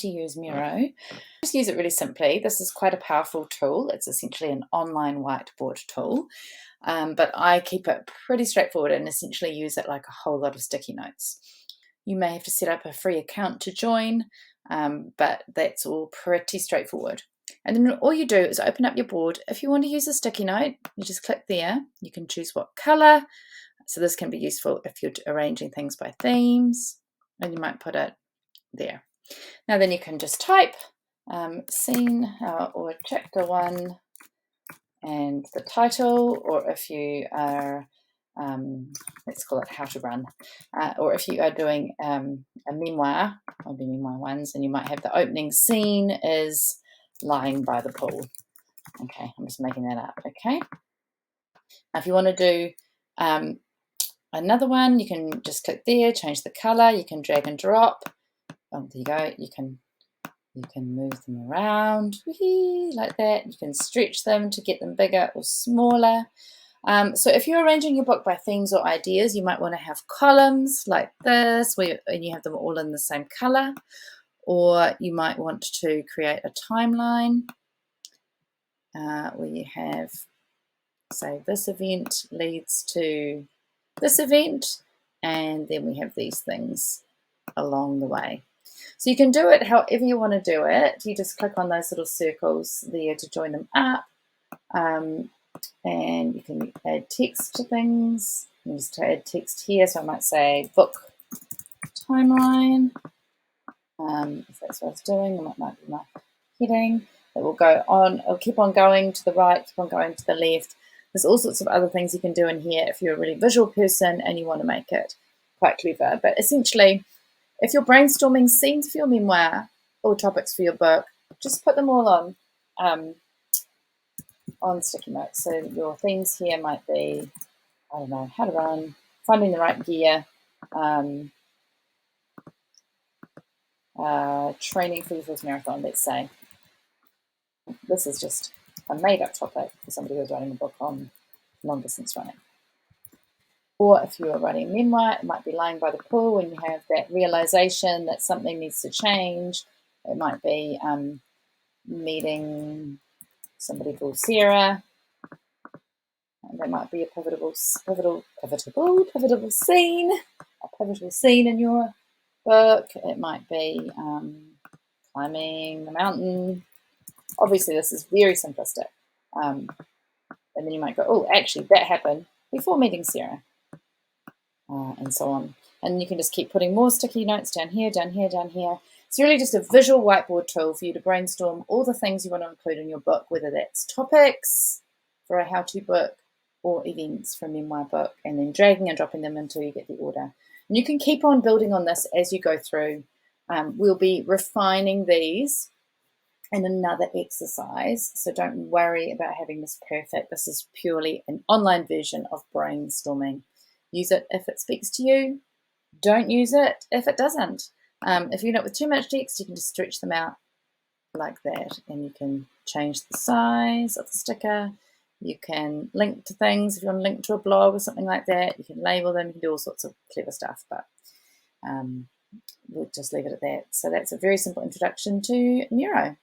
to use Miro. Just use it really simply. This is quite a powerful tool. It's essentially an online whiteboard tool, but I keep it pretty straightforward and essentially use it like a whole lot of sticky notes. You may have to set up a free account to join, but that's all pretty straightforward. And then all you do is open up your board. If you want to use a sticky note, you just click there. You can choose what color. So this can be useful if you're arranging things by themes, and you might put it there. Now then you can just type scene or chapter 1 and the title, or if you are, let's call it how to run, or if you are doing a memoir, maybe memoir ones, and you might have the opening scene is lying by the pool. Okay, I'm just making that up, okay? Now if you want to do another one, you can just click there, change the color, you can drag and drop. Oh, there you go. You can move them around like that. You can stretch them to get them bigger or smaller. So if you're arranging your book by themes or ideas, you might want to have columns like this, and you have them all in the same color. Or you might want to create a timeline where you have, say, this event leads to this event, and then we have these things along the way. So you can do it however you want to do it. You just click on those little circles there to join them up. And you can add text to things. You can just add text here. So I might say book timeline. If that's what I was doing, that might be my heading. It will go on, it'll keep on going to the right, keep on going to the left. There's all sorts of other things you can do in here if you're a really visual person and you want to make it quite clever. But essentially, if you're brainstorming scenes for your memoir or topics for your book, just put them all on sticky notes. So your themes here might be, I don't know, how to run, finding the right gear, training for your first marathon, let's say. This is just a made-up topic for somebody who's writing a book on long-distance running. Or if you are writing a memoir, it might be lying by the pool and you have that realization that something needs to change. It might be meeting somebody called Sarah. And there might be a pivotal scene in your book. It might be climbing a mountain. Obviously, this is very simplistic. And then you might go, oh, actually, that happened before meeting Sarah. And so on. And you can just keep putting more sticky notes down here, down here, down here. It's really just a visual whiteboard tool for you to brainstorm all the things you want to include in your book, whether that's topics for a how-to book or events for a memoir book, and then dragging and dropping them until you get the order. And you can keep on building on this as you go through. We'll be refining these in another exercise, so don't worry about having this perfect. This is purely an online version of brainstorming. Use it if it speaks to you. Don't use it if it doesn't. If you end up with too much text, you can just stretch them out like that, and you can change the size of the sticker. You can link to things. If you want to link to a blog or something like that, you can label them. You can do all sorts of clever stuff, but we'll just leave it at that. So that's a very simple introduction to Miro.